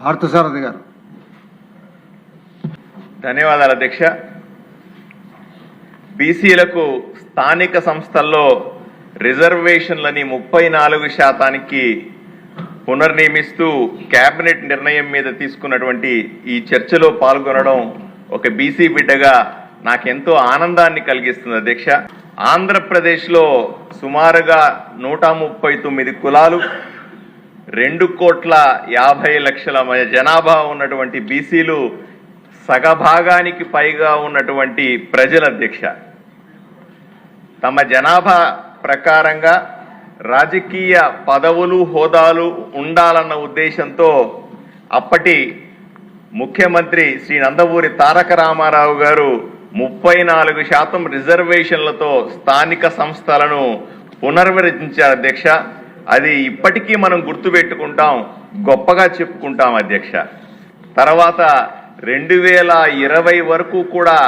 పార్థసారథి గారు. ధన్యవాదాలు అధ్యక్ష. బీసీలకు స్థానిక సంస్థల్లో రిజర్వేషన్లని 34% పునర్నియమిస్తూ కేబినెట్ నిర్ణయం మీద తీసుకున్నటువంటి ఈ చర్చలో పాల్గొనడం ఒక బీసీ బిడ్డగా నాకెంతో ఆనందాన్ని కలిగిస్తుంది అధ్యక్ష. ఆంధ్రప్రదేశ్లో సుమారుగా 139 కులాలు, 2,50,00,000 జనాభా ఉన్నటువంటి బీసీలు సగభాగానికి పైగా ఉన్నటువంటి ప్రజల అధ్యక్ష. తమ జనాభా ప్రకారంగా రాజకీయ పదవులు హోదాలు ఉండాలన్న ఉద్దేశంతో అప్పటి ముఖ్యమంత్రి శ్రీ నందమూరి తారక రామారావు గారు 34% రిజర్వేషన్లతో స్థానిక సంస్థలను పునర్విరచించారు అధ్యక్ష. అది ఇప్పటికీ మనం గుర్తుపెట్టుకుంటాం, గొప్పగా చెప్పుకుంటాం అధ్యక్ష. తర్వాత 2020 వరకు కూడా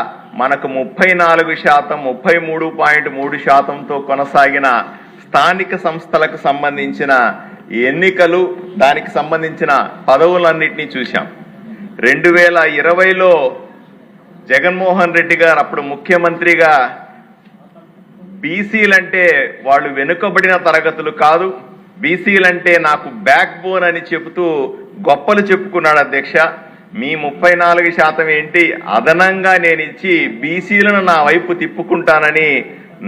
మనకు 34%, 33.3%తో కొనసాగిన స్థానిక సంస్థలకు సంబంధించిన ఎన్నికలు, దానికి సంబంధించిన పదవులన్నింటినీ చూశాం. 2020లో జగన్మోహన్ రెడ్డి గారు అప్పుడు ముఖ్యమంత్రిగా బీసీలంటే వాళ్ళు వెనుకబడిన తరగతులు కాదు, బీసీలంటే నాకు బ్యాక్ బోన్ అని చెబుతూ గొప్పలు చెప్పుకున్నాడు అధ్యక్ష. మీ 34% ఏంటి, అదనంగా నేను ఇచ్చి బీసీలను నా వైపు తిప్పుకుంటానని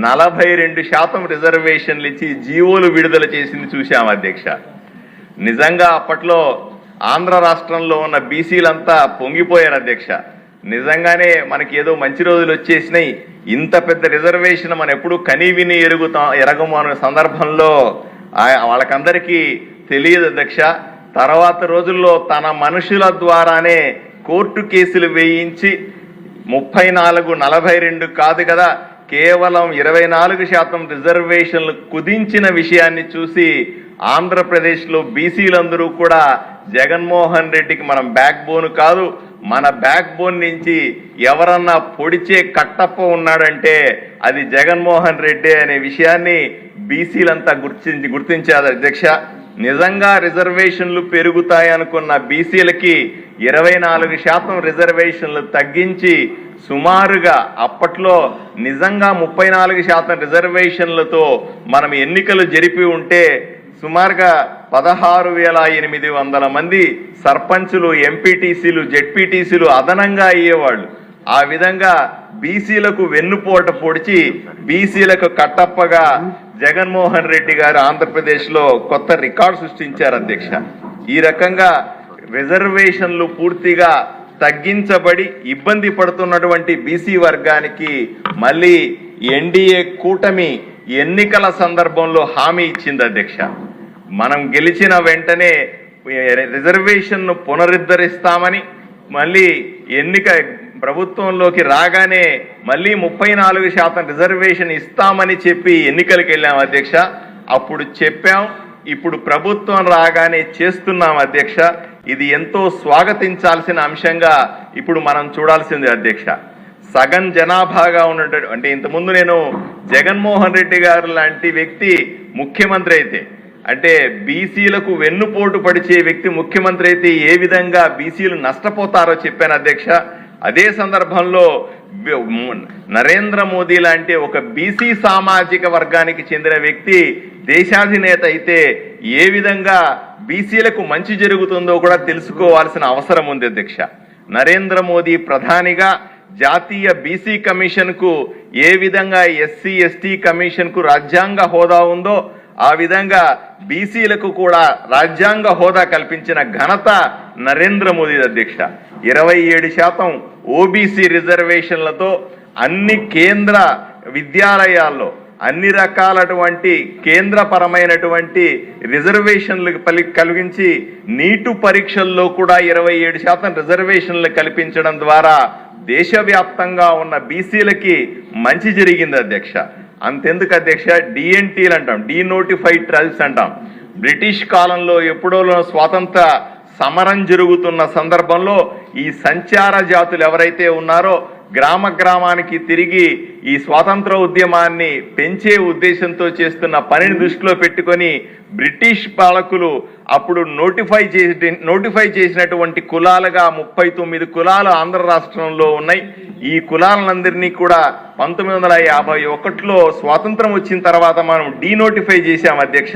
42% రిజర్వేషన్లు ఇచ్చి జీవోలు విడుదల చేసింది చూశాం అధ్యక్ష. నిజంగా అప్పట్లో ఆంధ్ర రాష్ట్రంలో ఉన్న బీసీలంతా పొంగిపోయారు అధ్యక్ష. నిజంగానే మనకి ఏదో మంచి రోజులు వచ్చేసినాయి, ఇంత పెద్ద రిజర్వేషన్ మనం ఎప్పుడు కనీవిని ఎరగము అనే సందర్భంలో వాళ్ళకందరికీ తెలియదు అధ్యక్ష. తర్వాత రోజుల్లో తన మనుషుల ద్వారానే కోర్టు కేసులు వేయించి 34-42 కాదు కదా, కేవలం 24% రిజర్వేషన్లు కుదించిన విషయాన్ని చూసి ఆంధ్రప్రదేశ్లో బీసీలందరూ కూడా జగన్మోహన్ రెడ్డికి మనం బ్యాక్ బోన్ కాదు, మన బ్యాక్ బోన్ నుంచి ఎవరన్నా పొడిచే కట్టప్ప ఉన్నాడంటే అది జగన్మోహన్ రెడ్డి అనే విషయాన్ని బీసీలంతా గుర్తించారు అధ్యక్ష. నిజంగా రిజర్వేషన్లు పెరుగుతాయనుకున్న బీసీలకి 24% రిజర్వేషన్లు తగ్గించి సుమారుగా అప్పట్లో నిజంగా 34% రిజర్వేషన్లతో మనం ఎన్నికలు జరిపి ఉంటే సుమారుగా 16,800 మంది సర్పంచులు, ఎంపీటీసీలు, జెడ్పీటీసీలు అదనంగా అయ్యేవాళ్ళు. ఆ విధంగా బీసీలకు వెన్నుపోట పొడిచి బీసీలకు కట్టప్పగా జగన్మోహన్ రెడ్డి గారు ఆంధ్రప్రదేశ్లో కొత్త రికార్డు సృష్టించారు అధ్యక్ష. ఈ రకంగా రిజర్వేషన్లు పూర్తిగా తగ్గించబడి ఇబ్బంది పడుతున్నటువంటి బీసీ వర్గానికి మళ్ళీ ఎన్డీఏ కూటమి ఎన్నికల సందర్భంలో హామీ ఇచ్చింది అధ్యక్ష. మనం గెలిచిన వెంటనే రిజర్వేషన్ను పునరుద్ధరిస్తామని, మళ్ళీ ఎన్నిక ప్రభుత్వంలోకి రాగానే మళ్ళీ 34% రిజర్వేషన్ ఇస్తామని చెప్పి ఎన్నికలకు వెళ్ళాం అధ్యక్ష. అప్పుడు చెప్పాం, ఇప్పుడు ప్రభుత్వం రాగానే చేస్తున్నాం అధ్యక్ష. ఇది ఎంతో స్వాగతించాల్సిన అంశంగా ఇప్పుడు మనం చూడాల్సింది అధ్యక్ష. సగం జనాభాగా ఉన్నట్టు అంటే ఇంతకుముందు నేను జగన్మోహన్ రెడ్డి గారు లాంటి వ్యక్తి ముఖ్యమంత్రి అయితే, అంటే బీసీలకు వెన్నుపోటు పడిచే వ్యక్తి ముఖ్యమంత్రి అయితే ఏ విధంగా బీసీలు నష్టపోతారో చెప్పాను అధ్యక్ష. అదే సందర్భంలో నరేంద్ర మోదీ లాంటి ఒక బీసీ సామాజిక వర్గానికి చెందిన వ్యక్తి దేశాధినేత అయితే ఏ విధంగా బీసీలకు మంచి జరుగుతుందో కూడా తెలుసుకోవాల్సిన అవసరం ఉంది అధ్యక్ష. నరేంద్ర మోదీ ప్రధానిగా జాతీయ బీసీ కమిషన్ కు ఏ విధంగా ఎస్సీ ఎస్టీ కమిషన్ కు రాజ్యాంగ హోదా ఉందో ఆ విధంగా బీసీలకు కూడా రాజ్యాంగ హోదా కల్పించిన ఘనత నరేంద్ర మోదీ అధ్యక్ష. 27% ఓబీసీ రిజర్వేషన్లతో అన్ని కేంద్ర విద్యాలయాల్లో అన్ని రకాలటువంటి కేంద్రపరమైనటువంటి రిజర్వేషన్లు కలిగించి నీటు పరీక్షల్లో కూడా 27% రిజర్వేషన్లు కల్పించడం ద్వారా దేశవ్యాప్తంగా ఉన్న బీసీలకి మంచి జరిగింది అధ్యక్ష. అంతెందుకు అధ్యక్ష, డిఎన్టీలు అంటాం, డీనోటిఫైడ్ ట్రైబ్స్ అంటాం. బ్రిటిష్ కాలంలో ఎప్పుడో స్వాతంత్ర సమరం జరుగుతున్న సందర్భంలో ఈ సంచార జాతులు ఎవరైతే ఉన్నారో గ్రామానికి తిరిగి ఈ స్వాతంత్ర ఉద్యమాన్ని పెంచే ఉద్దేశంతో చేస్తున్న పనిని దృష్టిలో పెట్టుకొని బ్రిటిష్ పాలకులు అప్పుడు నోటిఫై చేసినటువంటి కులాలుగా 39 కులాలు ఆంధ్ర రాష్ట్రంలో ఉన్నాయి. ఈ కులాలందరినీ కూడా 1951లో స్వాతంత్రం వచ్చిన తర్వాత మనం డీనోటిఫై చేశాం అధ్యక్ష.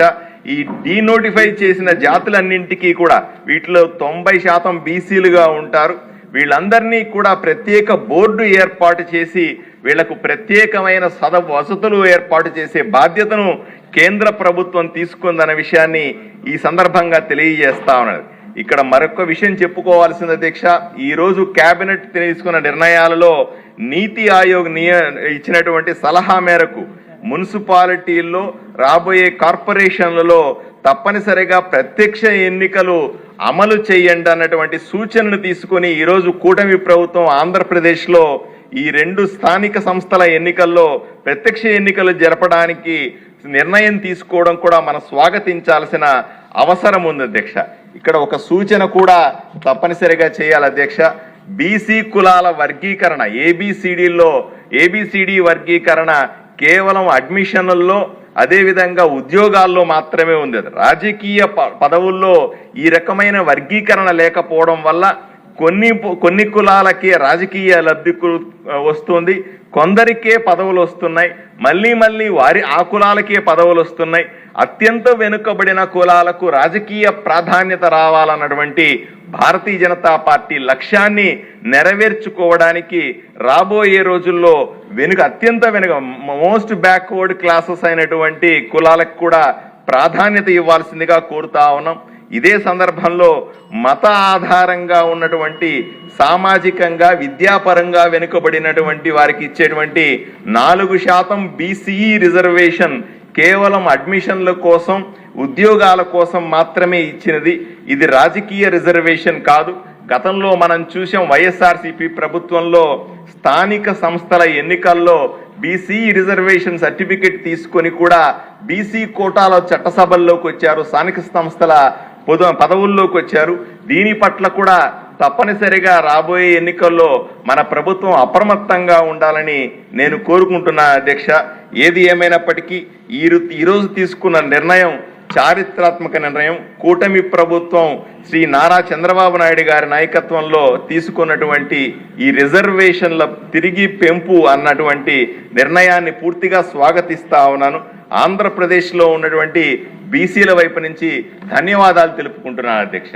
ఈ డీనోటిఫై చేసిన జాతులన్నింటికీ కూడా వీటిలో 90% బీసీలుగా ఉంటారు. వీళ్ళందరినీ కూడా ప్రత్యేక బోర్డు ఏర్పాటు చేసి వీళ్లకు ప్రత్యేకమైన వసతులు ఏర్పాటు చేసే బాధ్యతను కేంద్ర ప్రభుత్వం తీసుకుందన్న విషయాన్ని ఈ సందర్భంగా తెలియజేస్తా ఉన్నది. ఇక్కడ మరొక విషయం చెప్పుకోవాల్సింది అధ్యక్ష, ఈ రోజు కేబినెట్ తీసుకున్న నిర్ణయాలలో నీతి ఆయోగ్ ఇచ్చినటువంటి సలహా మేరకు మున్సిపాలిటీల్లో రాబోయే కార్పొరేషన్లలో తప్పనిసరిగా ప్రత్యక్ష ఎన్నికలు అమలు చేయండి అన్నటువంటి సూచనలు తీసుకొని ఈరోజు కూటమి ప్రభుత్వం ఆంధ్రప్రదేశ్లో ఈ 2 స్థానిక సంస్థల ఎన్నికల్లో ప్రత్యక్ష ఎన్నికలు జరపడానికి నిర్ణయం తీసుకోవడం కూడా మనం స్వాగతించాల్సిన అవసరం ఉంది అధ్యక్ష. ఇక్కడ ఒక సూచన కూడా తప్పనిసరిగా చేయాలి అధ్యక్ష. బీసీ కులాల వర్గీకరణ ఏబిసిడి వర్గీకరణ కేవలం అడ్మిషన్లలో అదేవిధంగా ఉద్యోగాల్లో మాత్రమే ఉంది. రాజకీయ పదవుల్లో ఈ రకమైన వర్గీకరణ లేకపోవడం వల్ల కొన్ని కులాలకే రాజకీయ లబ్ధి వస్తుంది, కొందరికే పదవులు వస్తున్నాయి, మళ్ళీ ఆ కులాలకే పదవులు వస్తున్నాయి. అత్యంత వెనుకబడిన కులాలకు రాజకీయ ప్రాధాన్యత రావాలన్నటువంటి భారతీయ జనతా పార్టీ లక్ష్యాన్ని నెరవేర్చుకోవడానికి రాబోయే రోజుల్లో అత్యంత మోస్ట్ బ్యాక్వర్డ్ క్లాసెస్ అయినటువంటి కులాలకు కూడా ప్రాధాన్యత ఇవ్వాల్సిందిగా కోరుతా ఉన్నాం. ఇదే సందర్భంలో మత ఆధారంగా ఉన్నటువంటి సామాజికంగా విద్యాపరంగా వెనుకబడినటువంటి వారికి ఇచ్చేటువంటి 4% బీసీఈ రిజర్వేషన్ కేవలం అడ్మిషన్ల కోసం ఉద్యోగాల కోసం మాత్రమే ఇచ్చినది. ఇది రాజకీయ రిజర్వేషన్ కాదు. గతంలో మనం చూసాం వైఎస్ఆర్సీపీ ప్రభుత్వంలో స్థానిక సంస్థల ఎన్నికల్లో బీసీ రిజర్వేషన్ సర్టిఫికెట్ తీసుకొని కూడా బీసీ కోటాలో చట్టసభల్లోకి వచ్చారు, స్థానిక సంస్థల పదవుల్లోకి వచ్చారు. దీని పట్ల కూడా తప్పనిసరిగా రాబోయే ఎన్నికల్లో మన ప్రభుత్వం అప్రమత్తంగా ఉండాలని నేను కోరుకుంటున్నా అధ్యక్ష. ఏది ఏమైనప్పటికీ ఈరోజు తీసుకున్న నిర్ణయం చారిత్రాత్మక నిర్ణయం. కూటమి ప్రభుత్వం శ్రీ నారా చంద్రబాబు నాయుడు గారి నాయకత్వంలో తీసుకున్నటువంటి ఈ రిజర్వేషన్ల తిరిగి పెంపు అన్నటువంటి నిర్ణయాన్ని పూర్తిగా స్వాగతిస్తా ఉన్నాను. ఆంధ్రప్రదేశ్లో ఉన్నటువంటి బీసీల వైపు నుంచి ధన్యవాదాలు తెలుపుకుంటున్నాను అధ్యక్ష.